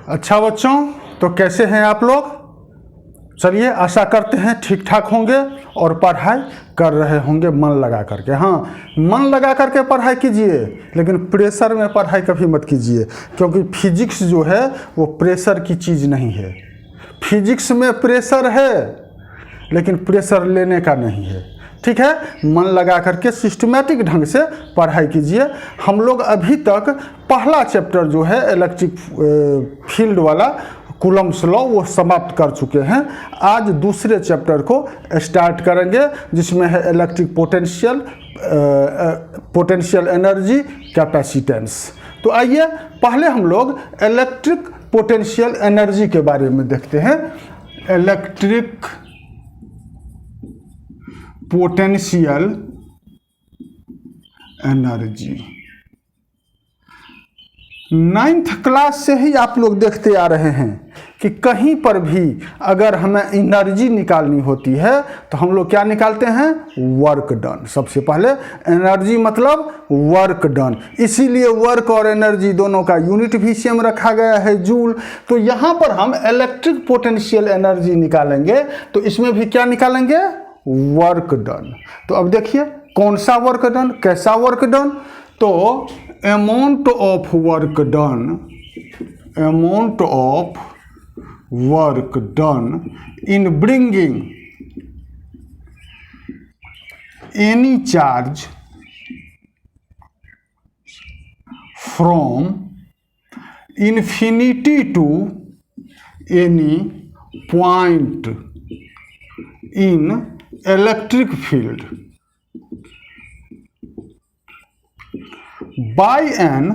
अच्छा बच्चों, तो कैसे हैं आप लोग? चलिए, आशा करते हैं ठीक ठाक होंगे और पढ़ाई कर रहे होंगे मन लगा करके। हाँ, मन लगा करके पढ़ाई कीजिए, लेकिन प्रेशर में पढ़ाई कभी मत कीजिए, क्योंकि फिजिक्स जो है वो प्रेशर की चीज़ नहीं है। फिजिक्स में प्रेशर है, लेकिन प्रेशर लेने का नहीं है। ठीक है, मन लगा करके सिस्टमैटिक ढंग से पढ़ाई कीजिए। हम लोग अभी तक पहला चैप्टर जो है इलेक्ट्रिक फील्ड वाला कूलम्ब्स लॉ वो समाप्त कर चुके हैं। आज दूसरे चैप्टर को स्टार्ट करेंगे, जिसमें है इलेक्ट्रिक पोटेंशियल एनर्जी कैपेसिटेंस। तो आइए पहले हम लोग इलेक्ट्रिक पोटेंशियल एनर्जी के बारे में देखते हैं। Electric potential energy 9th class से ही आप लोग देखते आ रहे हैं कि कहीं पर भी अगर हमें एनर्जी निकालनी होती है तो हम लोग क्या निकालते हैं? Work done. सबसे पहले एनर्जी मतलब वर्क डन, इसीलिए वर्क और एनर्जी दोनों का यूनिट भी सेम रखा गया है, जूल। तो यहाँ पर हम इलेक्ट्रिक पोटेंशियल एनर्जी निकालेंगे, तो इसमें भी क्या निकालेंगे? Work done. तो अब देखिए कौन सा वर्क डन, कैसा वर्क डन। तो amount of work done, amount of work done in bringing any charge from infinity to any point in electric field by an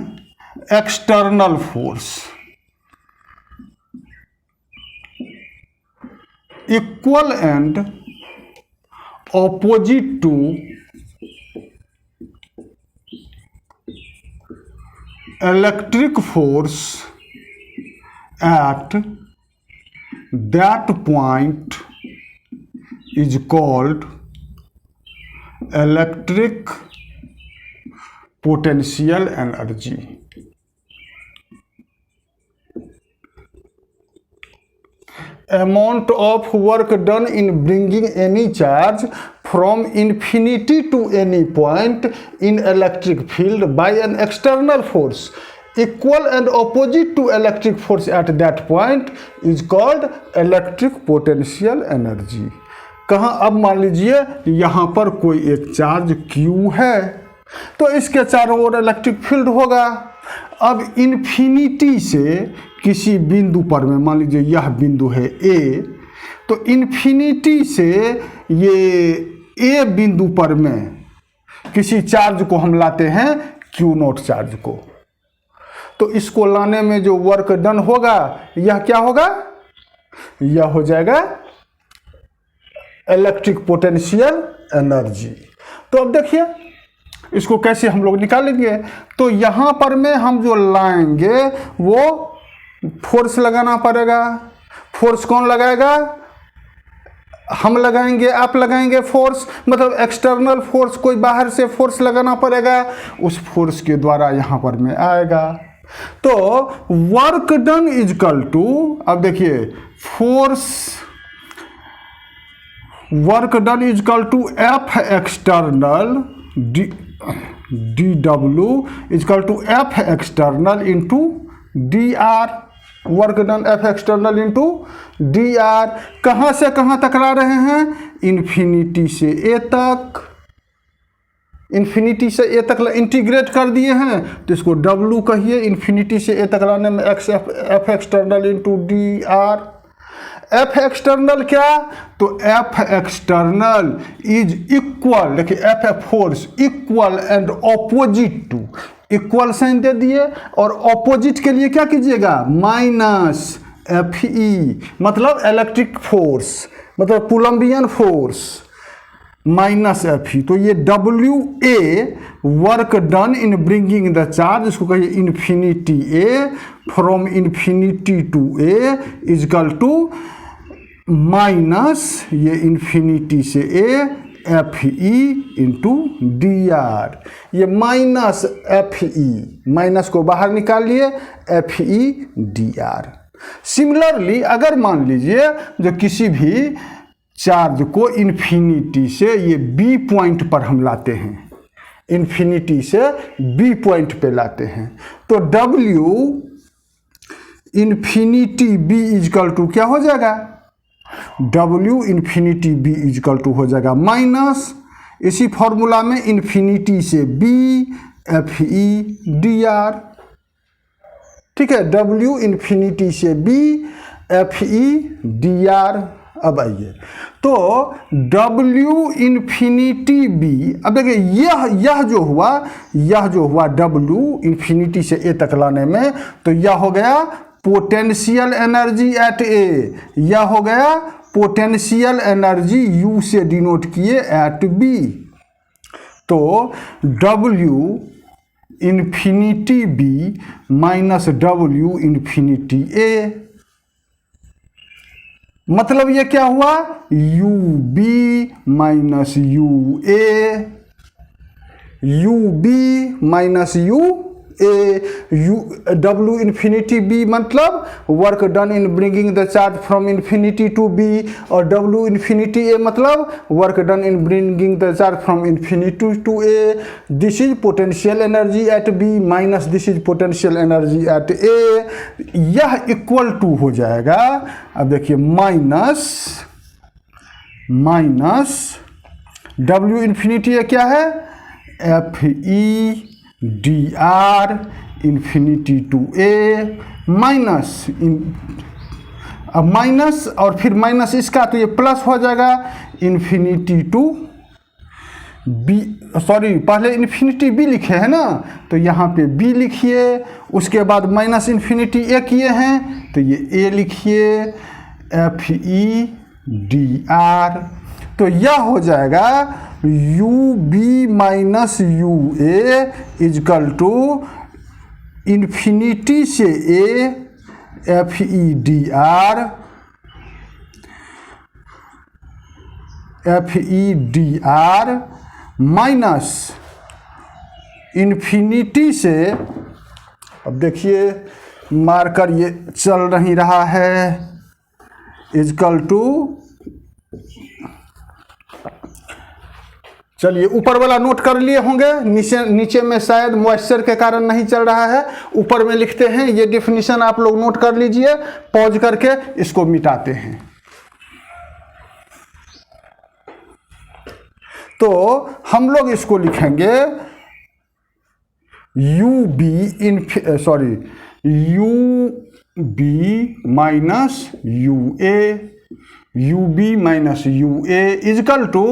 external force equal and opposite to electric force at that point is called electric potential energy. Amount of work done in bringing any charge from infinity to any point in electric field by an external force equal and opposite to electric force at that point is called electric potential energy. कहाँ? अब मान लीजिए यहाँ पर कोई एक charge Q है, तो इसके चारों ओर इलेक्ट्रिक फील्ड होगा। अब इन्फिनिटी से किसी बिंदु पर में, मान लीजिए यह बिंदु है A, तो इन्फिनिटी से ये A बिंदु पर में किसी चार्ज को हम लाते हैं Q0 चार्ज को, तो इसको लाने में जो वर्क डन होगा यह क्या होगा? यह हो जाएगा इलेक्ट्रिक पोटेंशियल एनर्जी। तो अब देखिए इसको कैसे हम लोग निकालेंगे। तो यहाँ पर में हम जो लाएंगे वो फोर्स लगाना पड़ेगा। फोर्स कौन लगाएगा? हम लगाएंगे, आप लगाएंगे फोर्स, मतलब एक्सटर्नल फोर्स, कोई बाहर से फोर्स लगाना पड़ेगा, उस फोर्स के द्वारा यहाँ पर में आएगा। तो वर्क डन इजकल टू, अब देखिए force, work done is equal to F external D W is equal to F external into D R. Work done F external into D R. कहाँ से कहाँ तक ला रहे हैं? इन्फिनिटी से ए तक, इन्फिनिटी से ए तक इंटीग्रेट कर दिए हैं, तो इसको डब्ल्यू कहिए। इन्फिनिटी से ए तक लाने में F external into D R. F external क्या? तो एफ एक्सटर्नल इज इक्वल, देखिए F a force equal and opposite to, equal sign दे दिए और ऑपोजिट के लिए क्या कीजिएगा? माइनस एफ ई, मतलब इलेक्ट्रिक फोर्स, मतलब Coulombian force, minus F E. तो ये W A work done in bringing the charge, इसको कहिए infinity A, from infinity to A is equal to minus ये इन्फिनिटी से A F E into D R. ये minus F E, minus को बाहर निकाल लिए, F E D R. Similarly अगर मान लीजिए जो किसी भी चार्ज को इन्फिनिटी से ये बी पॉइंट पर हम लाते हैं, इन्फिनिटी से बी पॉइंट पे लाते हैं, तो W infinity B is equal to क्या हो जाएगा, W infinity B is equal to हो जाएगा माइनस इसी फॉर्मूला में इन्फिनिटी से B F E D R. ठीक है, डब्ल्यू इन्फिनिटी से B F E D R. अब आइए तो डब्ल्यू इन्फिनिटी बी, अब देखिए यह जो हुआ डब्ल्यू इन्फिनिटी से ए तक लाने में, तो यह हो गया पोटेंशियल एनर्जी एट ए, यह हो गया पोटेंशियल एनर्जी यू से डिनोट किए एट बी। तो W infinity B minus W infinity A, मतलब ये क्या हुआ, U B minus U A, U B minus U A, U W infinity B मतलब work done in bringing the charge from infinity to B, और W infinity A मतलब work done in bringing the charge from infinity to A. This is potential energy at B minus this is potential energy at A, यह equal to हो जाएगा। अब देखिए minus W infinity A क्या है, F E D R infinity to A minus, अब minus और फिर माइनस इसका, तो ये प्लस हो जाएगा इन्फिनिटी टू बी, सॉरी पहले इन्फिनिटी बी लिखे हैं ना, तो यहाँ पे बी लिखिए, उसके बाद माइनस इन्फिनिटी ए किए हैं तो ये ए लिखिए एफ ई डी आर, तो यह हो जाएगा U B minus U A is equal to infinity से A F E D R, F E D R minus infinity से, अब देखिए मार्कर ये चल नहीं रहा है, इजकल टू, चलिए ऊपर वाला नोट कर लिए होंगे, नीचे में शायद मॉइस्चर के कारण नहीं चल रहा है, ऊपर में लिखते हैं, ये डेफिनेशन आप लोग नोट कर लीजिए, पॉज करके इसको मिटाते हैं। तो हम लोग इसको लिखेंगे U B minus U A, U B minus U A is equal to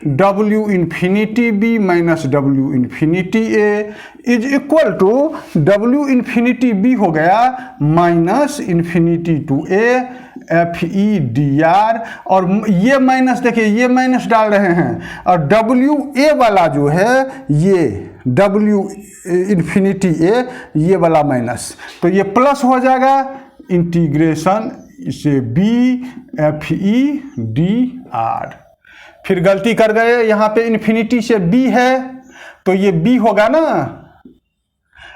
W infinity B minus W infinity A is equal to W infinity B हो गया minus infinity to A F E D R, और ये minus देखिए ये minus डाल रहे हैं, और डब्ल्यू ए वाला जो है ये डब्ल्यू इन्फिनिटी ए ये वाला माइनस, तो ये प्लस हो जाएगा इंटीग्रेशन इसे B F E D R. फिर गलती कर गए, यहाँ पे इन्फिनिटी से बी है तो ये बी होगा ना,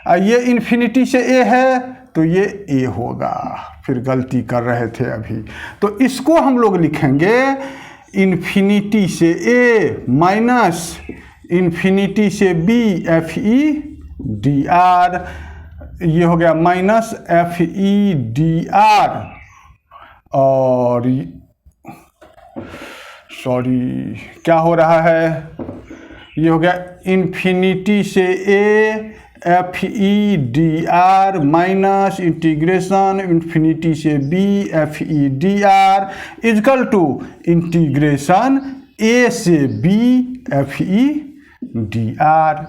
और ये इन्फिनिटी से ए है तो ये ए होगा, फिर गलती कर रहे थे अभी, तो इसको हम लोग लिखेंगे इन्फिनिटी से ए माइनस इन्फिनिटी से B F E D R, ये हो गया minus F E D R, और सॉरी क्या हो रहा है, ये हो गया इन्फिनिटी से A F E D R minus integration infinity से B F E D R equal to integration A से B F E D R,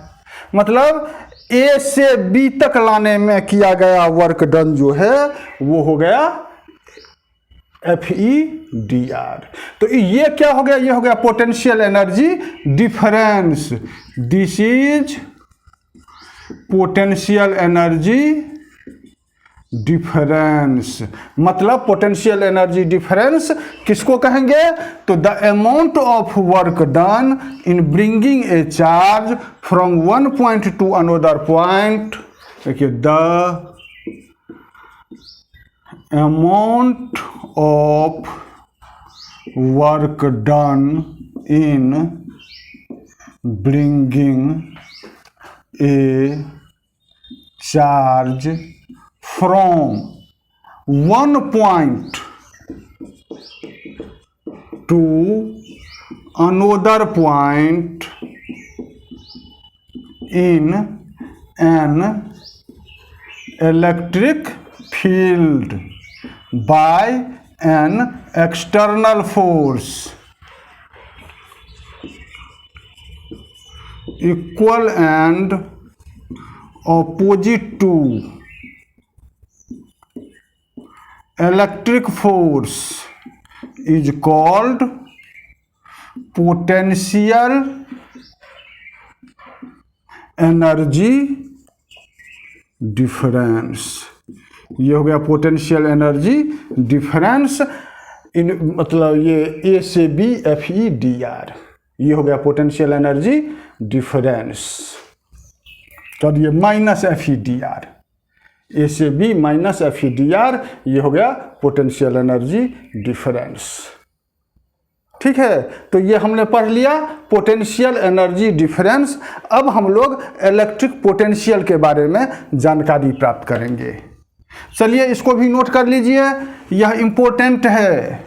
मतलब ए से बी तक लाने में किया गया वर्क डन जो है वो हो गया एफ ई डी आर। तो ये क्या हो गया, ये हो गया potential energy difference, this is potential energy difference, मतलब पोटेंशियल एनर्जी डिफरेंस किसको कहेंगे, तो the amount of work done in bringing A charge from one point two another point, देखिए the amount of work done in bringing a charge from one point to another point in an electric field by an external force equal and opposite to electric force is called potential energy difference. ये हो गया potential energy difference in मतलब ये A से B F E D R, ये हो गया potential energy difference. तो ये minus F E D R, A से B minus F E D R, ये हो गया पोटेंशियल एनर्जी डिफरेंस। ठीक है, तो ये हमने पढ़ लिया पोटेंशियल एनर्जी डिफरेंस। अब हम लोग इलेक्ट्रिक पोटेंशियल के बारे में जानकारी प्राप्त करेंगे। चलिए इसको भी नोट कर लीजिए, यह इम्पोर्टेंट है।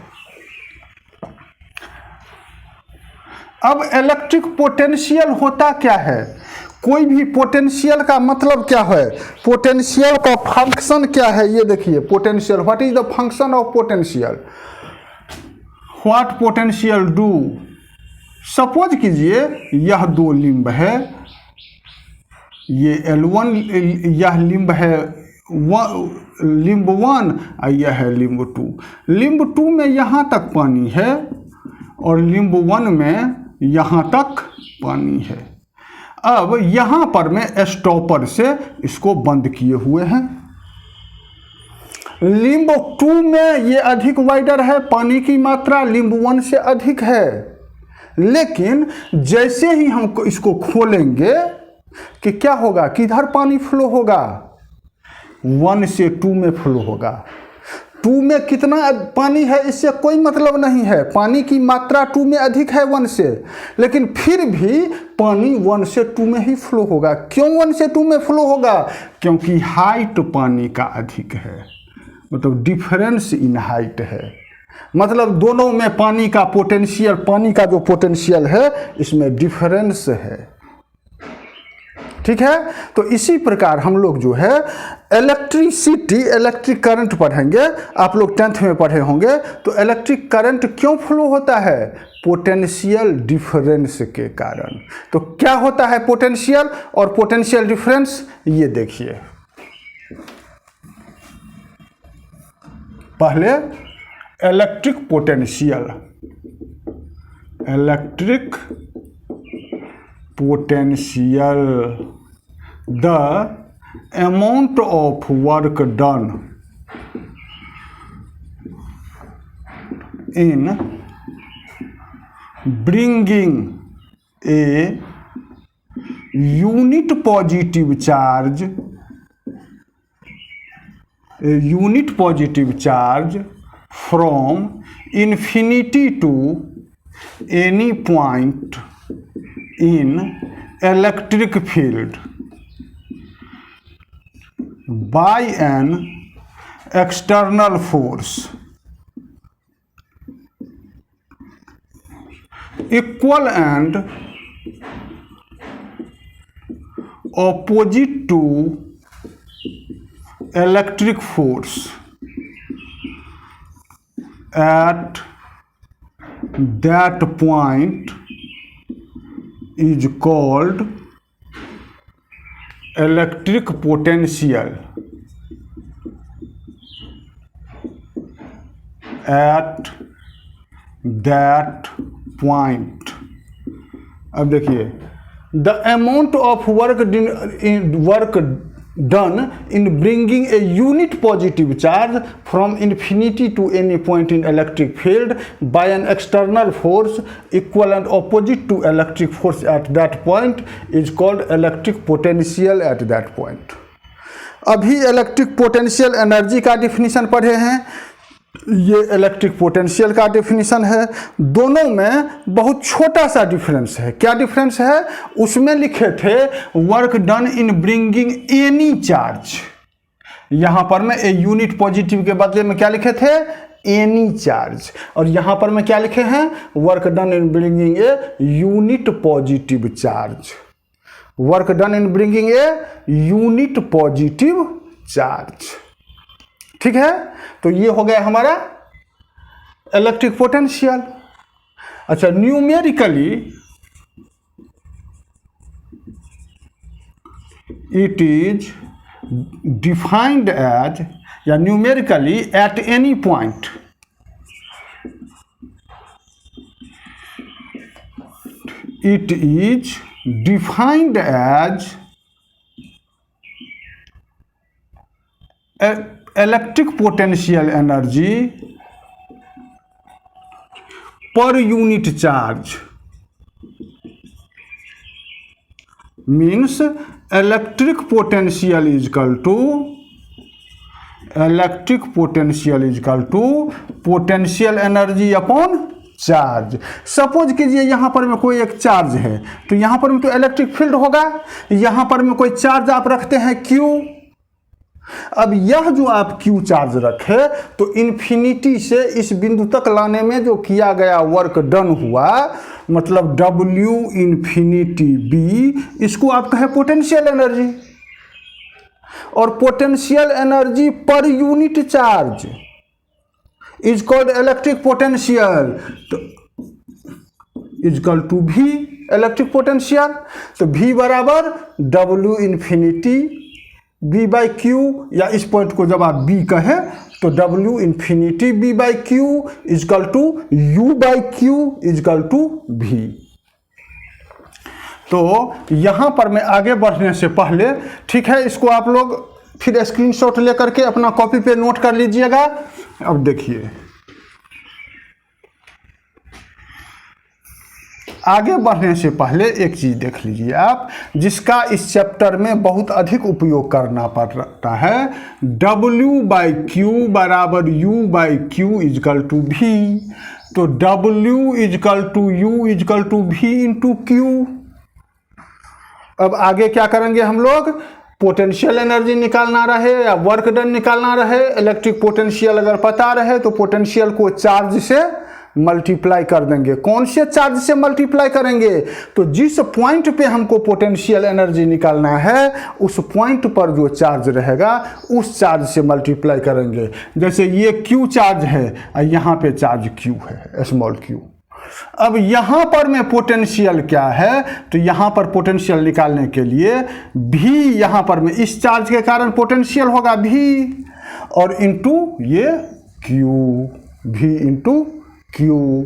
अब इलेक्ट्रिक पोटेंशियल होता क्या है? कोई भी पोटेंशियल का मतलब क्या है? पोटेंशियल का फंक्शन क्या है? ये देखिए potential, what is the function of potential? What potential do? Suppose कीजिए यह दो लिंब है, ये L1, यह लिंब है लिंब 1 और यह है लिंब 2। लिंब 2 में यहाँ तक पानी है और लिंब 1 में यहाँ तक पानी है। अब यहाँ पर मैं स्टॉपर से इसको बंद किए हुए हैं। लिंब 2 में ये अधिक वाइडर है, पानी की मात्रा लिंब 1 से अधिक है, लेकिन जैसे ही हम इसको खोलेंगे कि क्या होगा, किधर पानी फ्लो होगा? 1 से 2 में फ्लो होगा। 2 में कितना पानी है इससे कोई मतलब नहीं है, पानी की मात्रा 2 में अधिक है 1 से, लेकिन फिर भी पानी 1 से 2 में ही फ्लो होगा। क्यों 1 से 2 में फ्लो होगा? क्योंकि हाइट पानी का अधिक है, मतलब डिफरेंस इन हाइट है। मतलब दोनों में पानी का पोटेंशियल, पानी का जो पोटेंशियल है इसमें डिफरेंस है। ठीक है, तो इसी प्रकार हम लोग जो है इलेक्ट्रिसिटी, इलेक्ट्रिक करंट पढ़ेंगे। आप लोग 10th में पढ़े होंगे। तो इलेक्ट्रिक करंट क्यों फ्लो होता है? पोटेंशियल डिफरेंस के कारण। तो क्या होता है पोटेंशियल और पोटेंशियल डिफरेंस? ये देखिए, पहले electric potential, electric potential, the amount of work done in bringing a unit positive charge, a unit positive charge from infinity to any point in electric field by an external force equal and opposite to electric force at that point is called electric potential. At that point, अब देखिए, the amount of work done in bringing a unit positive charge from infinity to any point in electric field by an external force equal and opposite to electric force at that point is called electric potential at that point. अभी electric potential energy का definition पढ़े हैं, ये electric potential का definition है। दोनों में बहुत छोटा सा डिफरेंस है। क्या डिफरेंस है? उसमें लिखे थे work done in bringing any charge, यहां पर मैं ए यूनिट पॉजिटिव के बदले में क्या लिखे थे? Any charge. और यहां पर मैं क्या लिखे हैं? Work done in bringing a unit positive charge. Work done in bringing a unit positive charge. ठीक है, तो ये हो गया हमारा इलेक्ट्रिक पोटेंशियल। अच्छा, numerically it is defined as, या numerically at any point it is defined as electric potential energy per unit charge, means electric potential is equal to potential energy upon charge. Suppose कीजिए यहां पर में कोई एक charge है, तो यहां पर में तो इलेक्ट्रिक फील्ड होगा। यहां पर में कोई चार्ज आप रखते हैं Q। अब यह जो आप Q चार्ज रखे, तो इन्फिनिटी से इस बिंदु तक लाने में जो किया गया वर्क डन हुआ, मतलब W इन्फिनिटी B, इसको आप कहें पोटेंशियल एनर्जी। और potential energy per unit charge is called electric potential, तो is equal to V electric potential. तो V बराबर W infinity B by Q, या इस पॉइंट को जब आप B कहें तो W infinity B by Q is equal to U by Q is equal to V। तो यहां पर मैं आगे बढ़ने से पहले, ठीक है, इसको आप लोग फिर स्क्रीनशॉट लेकर के अपना कॉपी पे नोट कर लीजिएगा। अब देखिए, आगे बढ़ने से पहले एक चीज देख लीजिए आप, जिसका इस चैप्टर में बहुत अधिक उपयोग करना पड़ता है। W बाई क्यू बराबर U by Q is equal to V। तो W is equal to U is equal to V into Q. अब आगे क्या करेंगे हम लोग? पोटेंशियल एनर्जी निकालना रहे या वर्क डन निकालना रहे, इलेक्ट्रिक पोटेंशियल अगर पता रहे तो पोटेंशियल को चार्ज से मल्टीप्लाई कर देंगे। कौन से चार्ज से मल्टीप्लाई करेंगे? तो जिस पॉइंट पे हमको पोटेंशियल एनर्जी निकालना है, उस पॉइंट पर जो चार्ज रहेगा उस चार्ज से मल्टीप्लाई करेंगे। जैसे ये Q चार्ज है और यहाँ पे चार्ज Q है, स्मॉल q। अब यहाँ पर में पोटेंशियल क्या है? तो यहाँ पर पोटेंशियल निकालने के लिए V, यहाँ पर में इस चार्ज के कारण पोटेंशियल होगा V, और इंटू ये Q, V इंटू Q।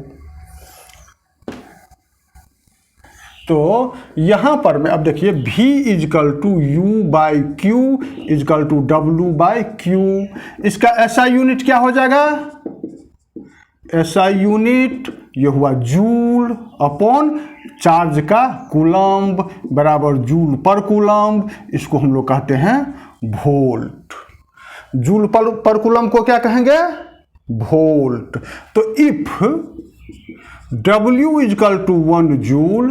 तो यहां पर में अब देखिए V is equal to U by Q is equal to W by Q. इसका SI यूनिट क्या हो जाएगा? SI यूनिट ये हुआ जूल अपॉन चार्ज का कूलम्ब बराबर जूल पर कूलम्ब। इसको हम लोग कहते हैं वोल्ट। जूल पर कूलम्ब को क्या कहेंगे? वोल्ट। तो if W is equal to 1 joule,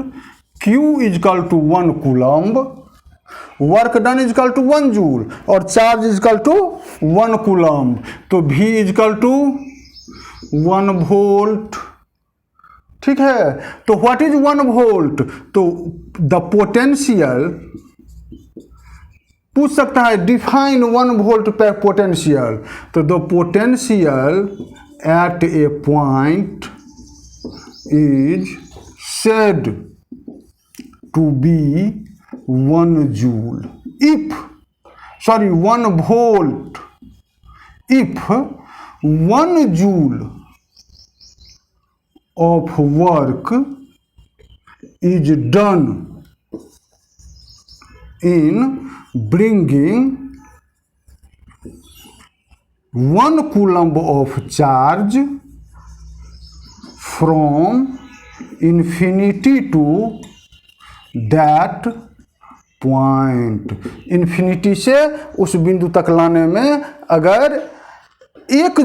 Q is equal to 1 coulomb, work done is equal to 1 joule और चार्ज इजकल टू 1 कूलम्ब, तो V इजकल टू 1 वोल्ट। ठीक है, तो व्हाट इज 1 वोल्ट? तो द पोटेंशियल पूछ सकता है, डिफाइन 1 वोल्ट पर पोटेंशियल। तो the potential at a point is said to be 1 joule if, sorry 1 volt if 1 joule of work is done in bringing 1 coulomb of charge from infinity to that point. Infinity से उस बिंदु तक लाने में अगर 1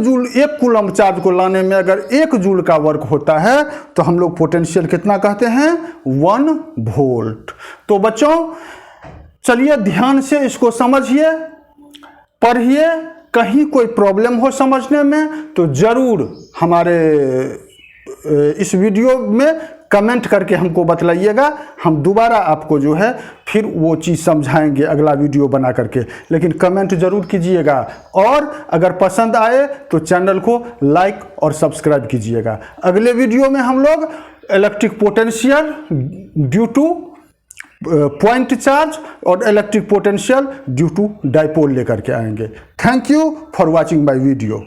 coulomb charge को लाने में अगर 1 जूल का वर्क होता है तो हम लोग पोटेंशियल कितना कहते हैं? 1 वोल्ट। तो बच्चों चलिए ध्यान से इसको समझिए, पढ़िए। कहीं कोई प्रॉब्लम हो समझने में तो ज़रूर हमारे इस वीडियो में कमेंट करके हमको बतलाइएगा। हम दोबारा आपको जो है फिर वो चीज़ समझाएंगे अगला वीडियो बना करके, लेकिन कमेंट ज़रूर कीजिएगा। और अगर पसंद आए तो चैनल को लाइक और सब्सक्राइब कीजिएगा। अगले वीडियो में हम लोग electric potential due to point charge और electric potential due to dipole लेकर के आएंगे। Thank you for watching my video.